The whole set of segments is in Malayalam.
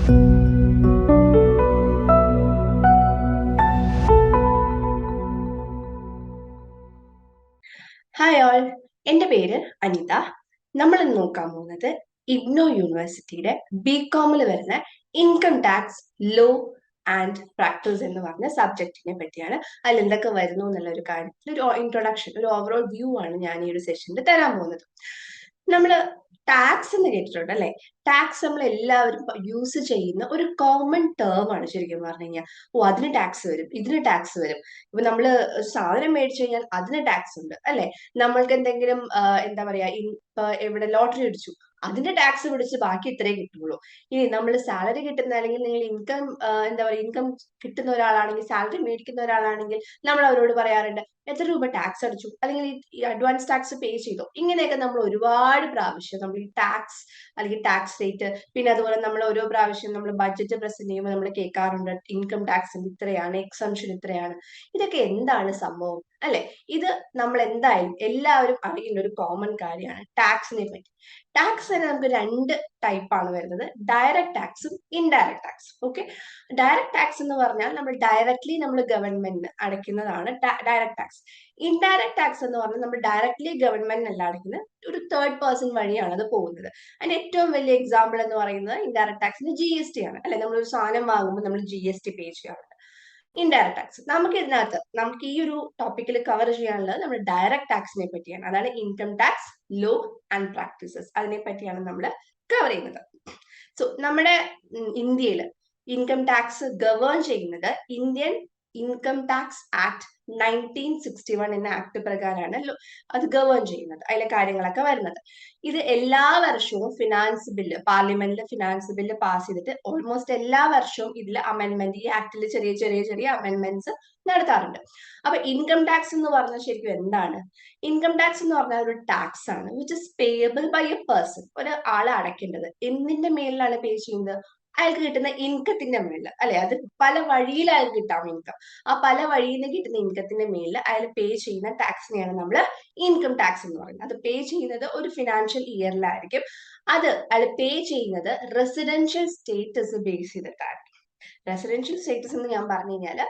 ഹായ് ഓൾ, എൻ്റെ പേര് അനിത. നമ്മൾ ഇന്ന് നോക്കാൻ പോകുന്നത് ഇഗ്നോ യൂണിവേഴ്സിറ്റിയുടെ ബികോമിൽ വരുന്ന income tax law and practice എന്ന് പറഞ്ഞ സബ്ജക്റ്റിനെ പറ്റിയാണ്. അതിൽ എന്തൊക്കെ വരുന്നു എന്നുള്ള ഒരു കാര്യത്തിൽ ഒരു ഇൻട്രൊഡക്ഷൻ, ഒരു ഓവറോൾ വ്യൂ ആണ് ഞാൻ ഈ ഒരു സെഷനിൽ തരാൻ പോകുന്നത്. നമ്മൾ ടാക്സ് എന്ന് കേട്ടിട്ടുണ്ട് അല്ലെ? ടാക്സ് നമ്മൾ എല്ലാവരും യൂസ് ചെയ്യുന്ന ഒരു കോമൺ ടേം ആണ് ശരിക്കും പറഞ്ഞു കഴിഞ്ഞാൽ. ഓ, അതിന് ടാക്സ് വരും, ഇതിന് ടാക്സ് വരും. ഇപ്പൊ നമ്മള് സാധനം മേടിച്ചു കഴിഞ്ഞാൽ അതിന് ടാക്സ് ഉണ്ട് അല്ലെ? നമ്മൾക്ക് എന്തെങ്കിലും എന്താ പറയാ, ഇപ്പൊ എവിടെ ലോട്ടറി അടിച്ചു, അതിന്റെ ടാക്സ് പിടിച്ച് ബാക്കി ഇത്രേ കിട്ടുള്ളൂ. ഇനി നമ്മൾ സാലറി കിട്ടുന്ന, അല്ലെങ്കിൽ നിങ്ങൾ ഇൻകം എന്താ പറയുക, ഇൻകം കിട്ടുന്ന ഒരാളാണെങ്കിൽ, സാലറി മേടിക്കുന്ന ഒരാളാണെങ്കിൽ നമ്മൾ അവരോട് പറയാറുണ്ട് എത്ര രൂപ ടാക്സ് അടിച്ചു, അല്ലെങ്കിൽ ഈ അഡ്വാൻസ് ടാക്സ് പേ ചെയ്തോ. ഇങ്ങനെയൊക്കെ നമ്മൾ ഒരുപാട് പ്രാവശ്യം നമ്മൾ ഈ ടാക്സ് അല്ലെങ്കിൽ ടാക്സ് റേറ്റ്, പിന്നെ അതുപോലെ നമ്മൾ ഓരോ പ്രാവശ്യം നമ്മൾ ബഡ്ജറ്റ് പ്രസന്റ് ചെയ്യുമ്പോൾ നമ്മൾ കേൾക്കാറുണ്ട് ഇൻകം ടാക്സിന് ഇത്രയാണ്, എക്സംഷൻ ഇത്രയാണ്. ഇതൊക്കെ എന്താണ് സംഭവം അല്ലെ? ഇത് നമ്മൾ എന്തായാലും എല്ലാവരും അറിയുന്ന ഒരു കോമൺ കാര്യമാണ് ടാക്സിനെ പറ്റി. ടാക്സ് തന്നെ നമുക്ക് രണ്ട് ടൈപ്പാണ് വരുന്നത്, ഡയറക്റ്റ് ടാക്സും ഇൻഡയറക്റ്റ് ടാക്സും. ഓക്കെ, ഡയറക്റ്റ് ടാക്സ് എന്ന് പറഞ്ഞാൽ നമ്മൾ ഡയറക്ട്ലി നമ്മൾ ഗവൺമെന്റിന് അടയ്ക്കുന്നതാണ് ഡയറക്റ്റ് ടാക്സ്. ഇൻഡയറക്റ്റ് ടാക്സ് എന്ന് പറഞ്ഞാൽ നമ്മൾ ഡയറക്ട്ലി ഗവൺമെന്റിനല്ല അടയ്ക്കുന്നത്, ഒരു തേർഡ് പേഴ്സൺ വഴിയാണ് അത് പോകുന്നത്. അതിന്റെ ഏറ്റവും വലിയ എക്സാമ്പിൾ എന്ന് പറയുന്നത് ഇൻഡയറക്റ്റ് ടാക്സിന് GST ആണ് അല്ലെ? നമ്മളൊരു സാധനം വാങ്ങുമ്പോൾ നമ്മൾ GST പേ ചെയ്യാറുണ്ട്. ഇൻഡയറക്റ്റ് ടാക്സ് നമുക്ക് ഇതിനകത്ത് നമുക്ക് ഈ ഒരു ടോപ്പിക്കിൽ കവർ ചെയ്യാനുള്ളത് നമ്മൾ ഡയറക്റ്റ് ടാക്സിനെ പറ്റിയാണ്. അതാണ് income tax law and practices. അതിനെ പറ്റിയാണ് നമ്മൾ കവർ ചെയ്യുന്നത്. സോ നമ്മുടെ ഇന്ത്യയിൽ ഇൻകം ടാക്സ് ഗവേൺ ചെയ്യുന്നത് ഇന്ത്യൻ ഇൻകം ടാക്സ് ആക്ട് 1961 എന്ന ആക്ട് പ്രകാരമാണ് അത് ഗവേൺ ചെയ്യുന്നത്. അതിലെ കാര്യങ്ങളൊക്കെ വരുന്നത്. ഇത് എല്ലാ വർഷവും ഫിനാൻസ് ബില്ല്, പാർലമെന്റിൽ ഫിനാൻസ് ബില്ല് പാസ് ചെയ്തിട്ട് ഓൾമോസ്റ്റ് എല്ലാ വർഷവും ഇതിൽ അമെന്റ്മെന്റ്, ഈ ആക്ടിൽ ചെറിയ ചെറിയ ചെറിയ അമെന്റ്മെന്റ്സ് നടത്താറുണ്ട്. അപ്പൊ ഇൻകം ടാക്സ് എന്ന് പറഞ്ഞാൽ ശരിക്കും എന്താണ്? ഇൻകം ടാക്സ് എന്ന് പറഞ്ഞാൽ ഒരു ടാക്സ് ആണ് which is payable by a person. ഒരാൾ അടയ്ക്കേണ്ടത് എന്തിന്റെ മേലിലാണ് പേ ചെയ്യുന്നത്? അയാൾക്ക് കിട്ടുന്ന ഇൻകത്തിന്റെ മേളിൽ അല്ലെ? അത് പല വഴിയിൽ അയാൾക്ക് കിട്ടാം ഇൻകം. ആ പല വഴിയിൽ നിന്ന് കിട്ടുന്ന ഇൻകത്തിന്റെ മേലിൽ അയാൾ പേ ചെയ്യുന്ന ടാക്സിനെയാണ് നമ്മൾ ഇൻകം ടാക്സ് എന്ന് പറയുന്നത്. അത് പേ ചെയ്യുന്നത് ഒരു ഫിനാൻഷ്യൽ ഇയറിലായിരിക്കും. അത് അയാൾ പേ ചെയ്യുന്നത് റെസിഡൻഷ്യൽ സ്റ്റേറ്റസ് ബേസ് ചെയ്തിട്ടായിരിക്കും. റെസിഡൻഷ്യൽ സ്റ്റേറ്റസ് എന്ന് ഞാൻ പറഞ്ഞു കഴിഞ്ഞാൽ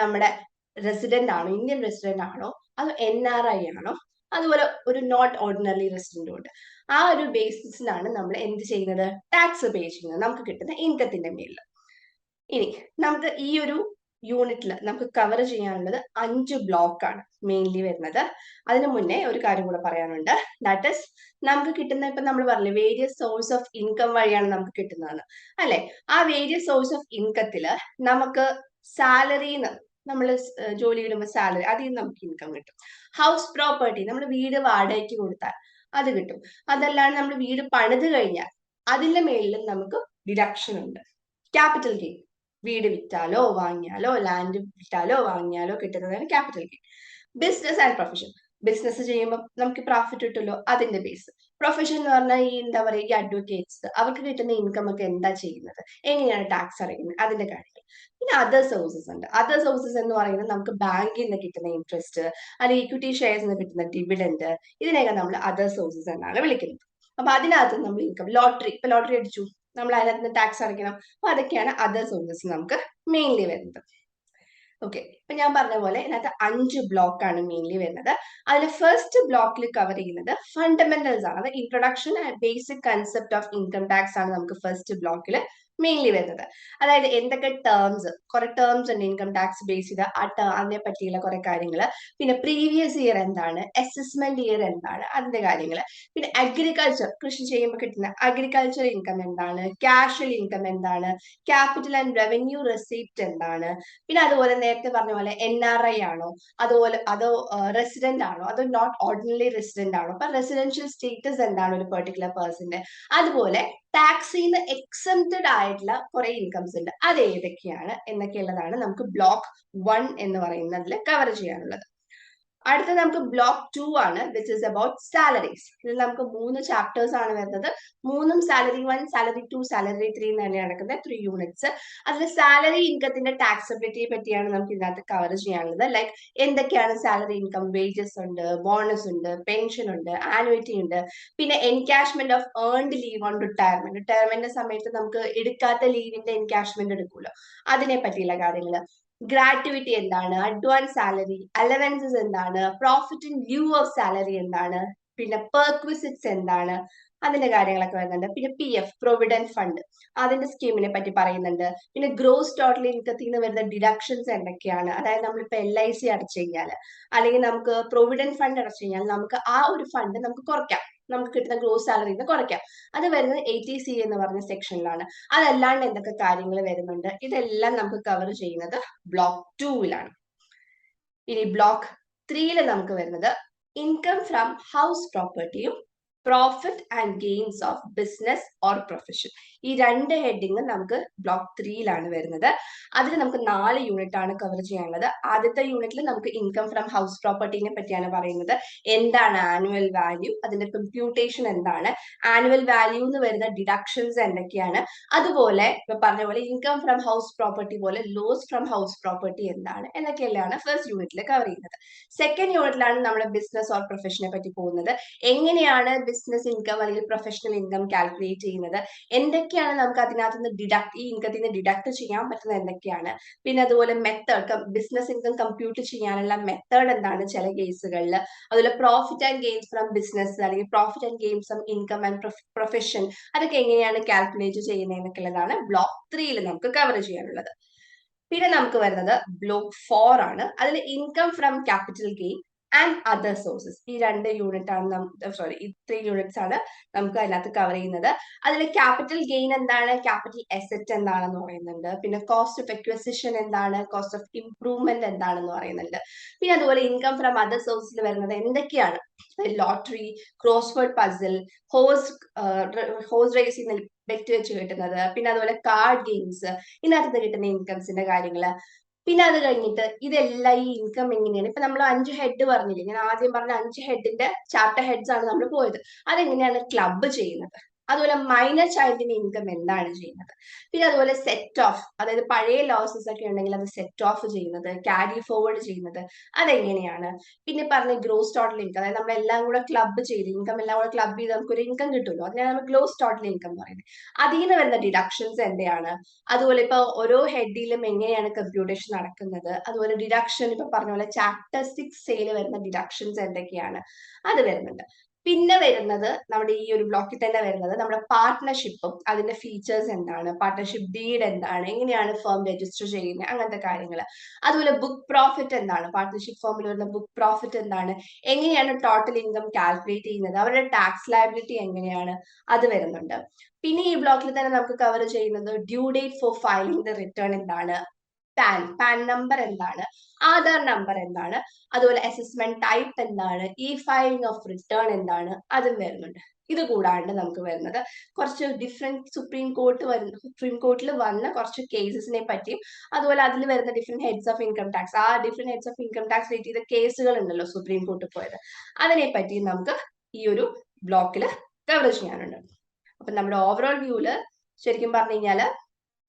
നമ്മുടെ റെസിഡന്റ് ആണോ, ഇന്ത്യൻ റെസിഡന്റ് ആണോ, അതോ NRI ആണോ, അതുപോലെ ഒരു നോട്ട് ഓർഡിനറി റെസിഡന്റും ഉണ്ട്. ആ ഒരു ബേസിസിലാണ് നമ്മൾ എന്ത് ചെയ്യുന്നത്? ടാക്സ് പേ ചെയ്യുന്നത് നമുക്ക് കിട്ടുന്ന ഇൻകത്തിന്റെ മേലിൽ. ഇനി നമുക്ക് ഈ ഒരു യൂണിറ്റിൽ നമുക്ക് കവർ ചെയ്യാനുള്ളത് 5 ബ്ലോക്കാണ് മെയിൻലി വരുന്നത്. അതിനു മുന്നേ ഒരു കാര്യം കൂടെ പറയാനുണ്ട്. ദാറ്റ് ഇസ് നമുക്ക് കിട്ടുന്ന, ഇപ്പൊ നമ്മൾ പറഞ്ഞില്ലേ വേരിയസ് സോഴ്സ് ഓഫ് ഇൻകം വഴിയാണ് നമുക്ക് കിട്ടുന്നതെന്ന് അല്ലെ? ആ വേരിയസ് സോഴ്സ് ഓഫ് ഇൻകത്തില് നമുക്ക് സാലറിന്ന്, നമ്മൾ ജോലി ചെയ്യുമ്പോൾ സാലറി, അതിൽ നിന്ന് നമുക്ക് ഇൻകം കിട്ടും. ഹൗസ് പ്രോപ്പർട്ടി, നമ്മൾ വീട് വാടകയ്ക്ക് കൊടുത്താൽ അത് കിട്ടും. അതല്ലാണ്ട് നമ്മൾ വീട് പണിത് കഴിഞ്ഞാൽ അതിന്റെ മേളിലും നമുക്ക് ഡിഡക്ഷൻ ഉണ്ട്. ക്യാപിറ്റൽ ഗെയിൻ, വീട് വിറ്റാലോ വാങ്ങിയാലോ, ലാൻഡ് വിറ്റാലോ വാങ്ങിയാലോ കിട്ടുന്നതാണ് capital gain. Business and profession, business ചെയ്യുമ്പോൾ നമുക്ക് പ്രോഫിറ്റ് കിട്ടുമല്ലോ, അതിന്റെ ബേസ്. പ്രൊഫഷൻ എന്ന് പറഞ്ഞാൽ ഈ എന്താ പറയുക, ഈ അഡ്വക്കേറ്റ്സ്, അവർക്ക് കിട്ടുന്ന ഇൻകം ഒക്കെ എന്താ ചെയ്യുന്നത്, എങ്ങനെയാണ് ടാക്സ് അടയ്ക്കുന്നത്, അതിന്റെ കാര്യങ്ങൾ. പിന്നെ അതർ സോഴ്സസ് ഉണ്ട്. അതർ സോഴ്സസ് എന്ന് പറയുന്നത് നമുക്ക് ബാങ്കിൽ നിന്ന് കിട്ടുന്ന ഇൻട്രസ്റ്റ്, അല്ലെങ്കിൽ ഇക്വിറ്റി ഷെയർസ് നിന്ന് കിട്ടുന്ന ഡിവിഡൻഡ്, ഇതിനെയൊക്കെ നമ്മൾ അതർ സോഴ്സസ് എന്നാണ് വിളിക്കുന്നത്. അപ്പൊ അതിനകത്ത് നമ്മൾ ഇൻകം, ലോട്ടറി, ഇപ്പൊ ലോട്ടറി അടിച്ചു, നമ്മൾ അതിനകത്ത് നിന്ന് ടാക്സ് അടയ്ക്കണം. അപ്പൊ അതൊക്കെയാണ് അതർ സോഴ്സസ് നമുക്ക് മെയിൻലി വരുന്നത്. ഓക്കെ, ഇപ്പൊ ഞാൻ പറഞ്ഞ പോലെ ഇതിനകത്ത് 5 ബ്ലോക്കാണ് മെയിൻലി വരുന്നത്. അതിൽ ഫസ്റ്റ് ബ്ലോക്കിൽ കവർ ചെയ്യുന്നത് ഫണ്ടമെന്റൽസ് ആണ്. അത് introduction and basic concept of income tax ആണ് നമുക്ക് ഫസ്റ്റ് ബ്ലോക്കിൽ മെയിൻലി വരുന്നത്. അതായത് എന്തൊക്കെ ടേംസ്, കുറെ ടേംസ് ഉണ്ട് ഇൻകം ടാക്സ് ബേസ് ചെയ്ത്, അതിനെ പറ്റിയുള്ള കുറെ കാര്യങ്ങൾ. പിന്നെ പ്രീവിയസ് ഇയർ എന്താണ്, അസസ്മെന്റ് ഇയർ എന്താണ്, അതിന്റെ കാര്യങ്ങൾ. പിന്നെ അഗ്രികൾച്ചർ, കൃഷി ചെയ്യുമ്പോൾ കിട്ടുന്ന അഗ്രികൾച്ചർ ഇൻകം എന്താണ്, കാഷ്വൽ ഇൻകം എന്താണ്, ക്യാപിറ്റൽ ആൻഡ് റവന്യൂ റെസീപ്റ്റ് എന്താണ്. പിന്നെ അതുപോലെ നേരത്തെ പറഞ്ഞ പോലെ NRI ആണോ, അതുപോലെ അതോ റെസിഡന്റ് ആണോ, അതോ നോട്ട് ഓർഡിനറി റെസിഡന്റ് ആണോ, അപ്പൊ റെസിഡൻഷ്യൽ സ്റ്റേറ്റസ് എന്താണ് ഒരു പെർട്ടിക്കുലർ പേഴ്സന്റെ. അതുപോലെ ടാക്സിൽ നിന്ന് എക്സംപ്റ്റഡ് ആയിട്ടുള്ള കുറെ ഇൻകംസ് ഉണ്ട്, അത് ഏതൊക്കെയാണ് എന്നൊക്കെയുള്ളതാണ് നമുക്ക് ബ്ലോക്ക് 1 എന്ന് പറയുന്നതിൽ കവർ ചെയ്യാനുള്ളത്. അടുത്ത നമുക്ക് ബ്ലോക്ക് 2 ആണ്, വിച്ച് ഇസ് അബൌട്ട് സാലറീസ്. ഇതിൽ നമുക്ക് 3 ചാപ്റ്റേഴ്സ് ആണ് വരുന്നത്. മൂന്നും സാലറി 1, സാലറി 2, സാലറി 3 എന്ന് തന്നെയാണ് നടക്കുന്നത്, 3 യൂണിറ്റ്സ്. അതിൽ സാലറി ഇൻകത്തിന്റെ ടാക്സബിലിറ്റിയെ പറ്റിയാണ് നമുക്ക് ഇതിനകത്ത് കവർ ചെയ്യാനുള്ളത്. ലൈക്ക് എന്തൊക്കെയാണ് സാലറി ഇൻകം, വേജസ് ഉണ്ട്, ബോണസ് ഉണ്ട്, പെൻഷൻ ഉണ്ട്, ആനുവിറ്റി ഉണ്ട്, പിന്നെ encashment of earned leave on retirement. Retirement സമയത്ത് നമുക്ക് എടുക്കാത്ത ലീവിന്റെ എൻകാഷ്മെന്റ് എടുക്കുമല്ലോ, അതിനെ പറ്റിയുള്ള കാര്യങ്ങൾ. ഗ്രാറ്റുവിറ്റി എന്താണ്, അഡ്വാൻസ് സാലറി, അലവൻസസ് എന്താണ്, profit in leu of salary എന്താണ്, പിന്നെ പെർക്വിസിറ്റ്സ് എന്താണ്, അതിന്റെ കാര്യങ്ങളൊക്കെ വരുന്നുണ്ട്. പിന്നെ PF, പ്രൊവിഡന്റ് ഫണ്ട്, അതിന്റെ സ്കീമിനെ പറ്റി പറയുന്നുണ്ട്. പിന്നെ ഗ്രോസ് ടോട്ടൽ ഇൻകത്തിൽ നിന്ന് വരുന്ന ഡിഡക്ഷൻസ് എന്തൊക്കെയാണ്, അതായത് നമ്മളിപ്പോ LIC അടച്ചു കഴിഞ്ഞാൽ അല്ലെങ്കിൽ നമുക്ക് പ്രൊവിഡന്റ് ഫണ്ട് അടച്ചു കഴിഞ്ഞാൽ നമുക്ക് ആ ഒരു ഫണ്ട് നമുക്ക് കുറയ്ക്കാം, നമുക്ക് കിട്ടുന്ന ഗ്രോസ് സാലറിന്ന് കുറയ്ക്കാം. അത് വരുന്നത് 80C എന്ന് പറഞ്ഞ സെക്ഷനിലാണ്. അതല്ലാണ്ട് എന്തൊക്കെ കാര്യങ്ങൾ വരുന്നുണ്ട്, ഇതെല്ലാം നമുക്ക് കവർ ചെയ്യുന്നത് ബ്ലോക്ക് 2-ലാണ്. ഇനി ബ്ലോക്ക് 3-ൽ നമുക്ക് വരുന്നത് ഇൻകം ഫ്രം ഹൗസ് പ്രോപ്പർട്ടിയും profit and gains of business or profession. ഈ രണ്ട് ഹെഡിങ് നമുക്ക് ബ്ലോക്ക് 3-ലാണ് വരുന്നത്. അതിൽ നമുക്ക് 4 യൂണിറ്റ് ആണ് കവർ ചെയ്യാനുള്ളത്. ആദ്യത്തെ യൂണിറ്റിൽ നമുക്ക് ഇൻകം ഫ്രം ഹൗസ് പ്രോപ്പർട്ടിനെ പറ്റിയാണ് പറയുന്നത്. എന്താണ് ആനുവൽ വാല്യൂ, അതിന്റെ കമ്പ്യൂട്ടേഷൻ എന്താണ്, ആനുവൽ വാല്യൂ എന്ന് വരുന്ന ഡിഡക്ഷൻസ് എന്തൊക്കെയാണ്, അതുപോലെ ഇപ്പൊ പറഞ്ഞ പോലെ ഇൻകം ഫ്രം ഹൗസ് പ്രോപ്പർട്ടി പോലെ ലോസ് ഫ്രം ഹൗസ് പ്രോപ്പർട്ടി എന്താണ് എന്നൊക്കെയാണ് ഫസ്റ്റ് യൂണിറ്റിൽ കവർ ചെയ്യുന്നത്. സെക്കൻഡ് യൂണിറ്റിലാണ് നമ്മുടെ ബിസിനസ് ഓർ പ്രൊഫഷനെ പറ്റി പോകുന്നത്. എങ്ങനെയാണ് ബിസിനസ് ഇൻകം അല്ലെങ്കിൽ പ്രൊഫഷണൽ ഇൻകം കാൽക്കുലേറ്റ് ചെയ്യുന്നത്, എന്തൊക്കെയാണ് നമുക്ക് അതിനകത്ത് നിന്ന് ഈ ഇൻകത്തിൽ നിന്ന് ഡിഡക്ട് ചെയ്യാൻ പറ്റുന്നത് എന്തൊക്കെയാണ്, പിന്നെ അതുപോലെ മെത്തേഡ്, ബിസിനസ് ഇൻകം കമ്പ്യൂട്ട് ചെയ്യാനുള്ള മെത്തേഡ് എന്താണ് ചില കേസുകളിൽ, അതുപോലെ profit and gains from business അല്ലെങ്കിൽ profit and gains from income and profession, അതൊക്കെ എങ്ങനെയാണ് കാൽക്കുലേറ്റ് ചെയ്യുന്നത് എന്നൊക്കെയുള്ളതാണ് ബ്ലോക്ക് 3-ൽ നമുക്ക് കവർ ചെയ്യാനുള്ളത്. പിന്നെ നമുക്ക് വരുന്നത് ബ്ലോക്ക് 4 ആണ്. അതിൽ income from capital gain and other sources. ഈ 2 യൂണിറ്റ് ആണ് ഈ 3 യൂണിറ്റ്സ് ആണ് നമുക്ക് അതിനകത്ത് കവർ ചെയ്യുന്നത്. അതിൽ ക്യാപിറ്റൽ ഗെയിൻ എന്താണ്, ക്യാപിറ്റൽ അസറ്റ് എന്താണെന്ന് പറയുന്നുണ്ട്, പിന്നെ കോസ്റ്റ് ഓഫ് എക്വസിഷൻ എന്താണ്, കോസ്റ്റ് ഓഫ് ഇംപ്രൂവ്മെന്റ് എന്താണെന്ന് പറയുന്നുണ്ട്. പിന്നെ അതുപോലെ ഇൻകം ഫ്രം അതർ സോഴ്സിൽ വരുന്നത് എന്തൊക്കെയാണ്, lottery, crossword puzzle, horse racing bet വെച്ച് കിട്ടുന്നത്, പിന്നെ അതുപോലെ കാർഡ് ഗെയിംസ്, ഇതിനകത്ത് കിട്ടുന്ന ഇൻകംസിന്റെ കാര്യങ്ങള്. പിന്നെ അത് കഴിഞ്ഞിട്ട് ഇതെല്ലാം ഈ ഇൻകം എങ്ങനെയാണ്, ഇപ്പൊ നമ്മൾ 5 ഹെഡ് പറഞ്ഞില്ലേ, ഞാൻ ആദ്യം പറഞ്ഞ 5 ഹെഡിന്റെ ചാപ്റ്റർ ഹെഡ്സ് ആണ് നമ്മൾ പോയത്, അതെങ്ങനെയാണ് ക്ലബ് ചെയ്യുന്നത്, അതുപോലെ മൈനർ ചൈൽഡിന്റെ ഇൻകം എന്താണ് ചെയ്യുന്നത്, പിന്നെ അതുപോലെ സെറ്റ് ഓഫ്, അതായത് പഴയ ലോസസ് ഒക്കെ ഉണ്ടെങ്കിൽ അത് സെറ്റ് ഓഫ് ചെയ്യുന്നത്, ക്യാരി ഫോർവേഡ് ചെയ്യുന്നത് അതെങ്ങനെയാണ്, പിന്നെ പറഞ്ഞ ഗ്രോസ് ടോട്ടൽ ഇൻകം, അതായത് നമ്മളെല്ലാം കൂടെ ക്ലബ് ചെയ്ത് ഇൻകം എല്ലാം കൂടെ ക്ലബ് ചെയ്ത് നമുക്ക് ഒരു ഇൻകം കിട്ടുമല്ലോ, അതിനാണ് നമ്മൾ ഗ്രോസ് ടോട്ടൽ ഇൻകം എന്ന് പറയുന്നത്. അതിൽ നിന്ന് വരുന്ന ഡിഡക്ഷൻസ് എന്തെയാണ്, അതുപോലെ ഇപ്പൊ ഓരോ ഹെഡിലും എങ്ങനെയാണ് കമ്പ്യൂട്ടേഷൻ നടക്കുന്നത്, അതുപോലെ ഡിഡക്ഷൻ ഇപ്പൊ പറഞ്ഞ പോലെ ചാപ്റ്റർ 6A വരുന്ന ഡിഡക്ഷൻസ് എന്തൊക്കെയാണ് അത് വരുന്നുണ്ട്. പിന്നെ വരുന്നത് നമ്മുടെ ഈ ഒരു ബ്ലോക്കിൽ തന്നെ വരുന്നത് നമ്മുടെ പാർട്ട്ണർഷിപ്പും അതിന്റെ ഫീച്ചേഴ്സ് എന്താണ്, പാർട്ട്ണർഷിപ്പ് ഡീഡ് എന്താണ്, എങ്ങനെയാണ് ഫേം രജിസ്റ്റർ ചെയ്യുന്നത്, അങ്ങനത്തെ കാര്യങ്ങൾ. അതുപോലെ ബുക്ക് പ്രോഫിറ്റ് എന്താണ്, പാർട്ട്ണർഷിപ്പ് ഫേമിൽ വരുന്ന ബുക്ക് പ്രോഫിറ്റ് എന്താണ്, എങ്ങനെയാണ് ടോട്ടൽ ഇൻകം കാൽക്കുലേറ്റ് ചെയ്യുന്നത്, അവരുടെ ടാക്സ് ലയബിലിറ്റി എങ്ങനെയാണ്, അത് വരുന്നുണ്ട്. പിന്നെ ഈ ബ്ലോക്കിൽ തന്നെ നമുക്ക് കവർ ചെയ്യുന്നത് due date for filing the return എന്താണ്, പാൻ നമ്പർ എന്താണ്, ആധാർ നമ്പർ എന്താണ്, അതുപോലെ അസസ്മെന്റ് ടൈപ്പ് എന്താണ്, ഈ ഫയലിംഗ് ഓഫ് റിട്ടേൺ എന്താണ്, അതും വരുന്നുണ്ട്. ഇത് കൂടാണ്ട് നമുക്ക് വരുന്നത് കുറച്ച് ഡിഫറെന്റ് സുപ്രീം കോർട്ടിൽ വന്ന കുറച്ച് കേസസിനെ പറ്റിയും, അതുപോലെ അതിൽ വരുന്ന different heads of income tax, ആ different heads of income tax rate ചെയ്ത കേസുകൾ ഉണ്ടല്ലോ സുപ്രീം കോർട്ടിൽ പോയത്, അതിനെ പറ്റിയും നമുക്ക് ഈ ഒരു ബ്ലോക്കിൽ കവർ ചെയ്യാനുണ്ട്. അപ്പൊ നമ്മുടെ ഓവറോൾ വ്യൂല് ശരിക്കും പറഞ്ഞു കഴിഞ്ഞാല്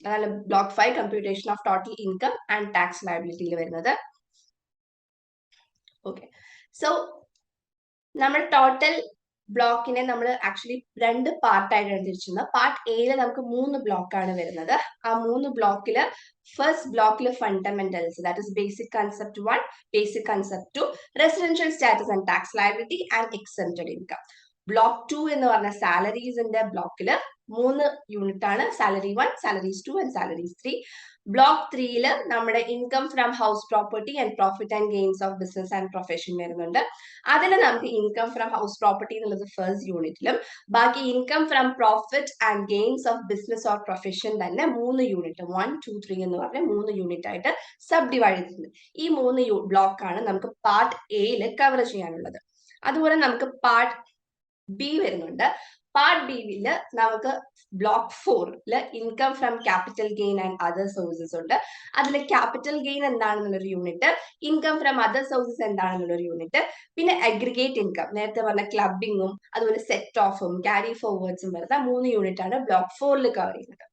അതാണ് block 5 computation of total income and tax ലയബിലിറ്റിയിൽ വരുന്നത്. ഓക്കെ, സോ നമ്മൾ ടോട്ടൽ ബ്ലോക്കിനെ നമ്മൾ ആക്ച്വലി 2 പാർട്ടായിട്ടാണ് തിരിച്ചിരുന്നത്. പാർട്ട് എയിൽ നമുക്ക് 3 ബ്ലോക്കാണ് വരുന്നത്. ആ 3 ബ്ലോക്കിൽ ഫസ്റ്റ് ബ്ലോക്കിൽ fundamentals, that is basic concept 1, basic concept 2, residential status and tax liability and exempted income. Block 2 എന്ന് പറഞ്ഞ സാലറീസിന്റെ ബ്ലോക്കിൽ 3 യൂണിറ്റ് ആണ്, salary 1, salaries 2 and salaries 3. Block 3-ൽ നമ്മുടെ income from house property and profit and gains of business and profession വരുന്നുണ്ട്. അതിൽ നമുക്ക് ഇൻകം ഫ്രം ഹൗസ് പ്രോപ്പർട്ടി എന്നുള്ളത് ഫസ്റ്റ് യൂണിറ്റിലും, ബാക്കി income from profit and gains of business or profession തന്നെ 3 യൂണിറ്റ്, 1, 2, 3 എന്ന് പറഞ്ഞ 3 യൂണിറ്റ് ആയിട്ട് സബ് ഡിവൈഡ് ചെയ്തിട്ടുണ്ട്. ഈ 3 ബ്ലോക്കാണ് നമുക്ക് പാർട്ട് എയിൽ കവർ ചെയ്യാനുള്ളത്. അതുപോലെ നമുക്ക് പാർട്ട് ബി വരുന്നുണ്ട്. പാർട്ട് ബിയിൽ നമുക്ക് block 4 income from capital gain and other sources ഉണ്ട്. അതിൽ ക്യാപിറ്റൽ ഗെയിൻ എന്താണെന്നുള്ളൊരു unit, income from other sources എന്താണെന്നുള്ളൊരു യൂണിറ്റ്, പിന്നെ അഗ്രിഗേറ്റ് ഇൻകം നേരത്തെ പറഞ്ഞ ക്ലബിങ്ങും അതുപോലെ സെറ്റ് ഓഫും ക്യാരി ഫോർവേഡ്സും വരുന്ന 3 യൂണിറ്റ് ആണ് ബ്ലോക്ക് 4 കവർ ചെയ്യുന്നത്.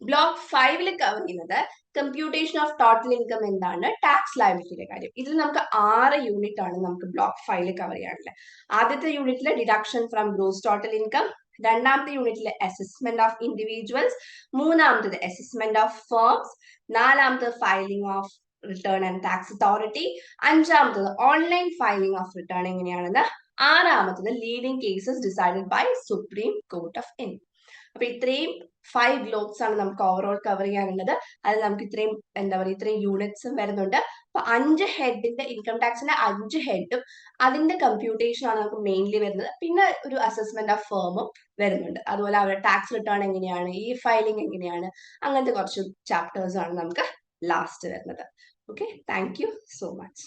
ബ്ലോക്ക് 5 കവർ ചെയ്യുന്നത് കമ്പ്യൂട്ടേഷൻ ഓഫ് ടോട്ടൽ ഇൻകം എന്താണ്, ടാക്സ് ലയബിലിറ്റിയുടെ കാര്യം. ഇതിൽ നമുക്ക് 6 യൂണിറ്റ് ആണ് നമുക്ക് ബ്ലോക്ക് 5 കവർ ചെയ്യാനുള്ളത്. ആദ്യത്തെ യൂണിറ്റിൽ deduction from gross total income, രണ്ടാമത്തെ യൂണിറ്റിൽ അസസ്മെന്റ് ഓഫ് ഇൻഡിവിജ്വൽസ്, മൂന്നാമത്തത് അസസ്മെന്റ് ഓഫ് ഫേംസ്, നാലാമത്തത് filing of return and tax authority, അഞ്ചാമത്തത് ഓൺലൈൻ ഫയലിംഗ് ഓഫ് റിട്ടേൺ എങ്ങനെയാണെന്ന്, ആറാമത്തത് leading cases decided by Supreme Court of India. അപ്പൊ ഇത്രയും 5 ബ്ലോക്സ് ആണ് നമുക്ക് ഓവറോൾ കവർ ചെയ്യാനുള്ളത്. അത് നമുക്ക് ഇത്രയും ഇത്രയും യൂണിറ്റ്സും വരുന്നുണ്ട്. അപ്പൊ 5 ഹെഡിന്റെ ഇൻകം ടാക്സിന്റെ 5 ഹെഡും അതിന്റെ കമ്പ്യൂട്ടേഷൻ ആണ് നമുക്ക് മെയിൻലി വരുന്നത്. പിന്നെ ഒരു അസസ്മെന്റ് ഓഫ് ഫേമും വരുന്നുണ്ട്. അതുപോലെ അവരുടെ ടാക്സ് റിട്ടേൺ എങ്ങനെയാണ്, ഈ ഫയലിംഗ് എങ്ങനെയാണ്, അങ്ങനത്തെ കുറച്ച് ചാപ്റ്റേഴ്സ് ആണ് നമുക്ക് ലാസ്റ്റ് വരുന്നത്. Okay, thank you so much.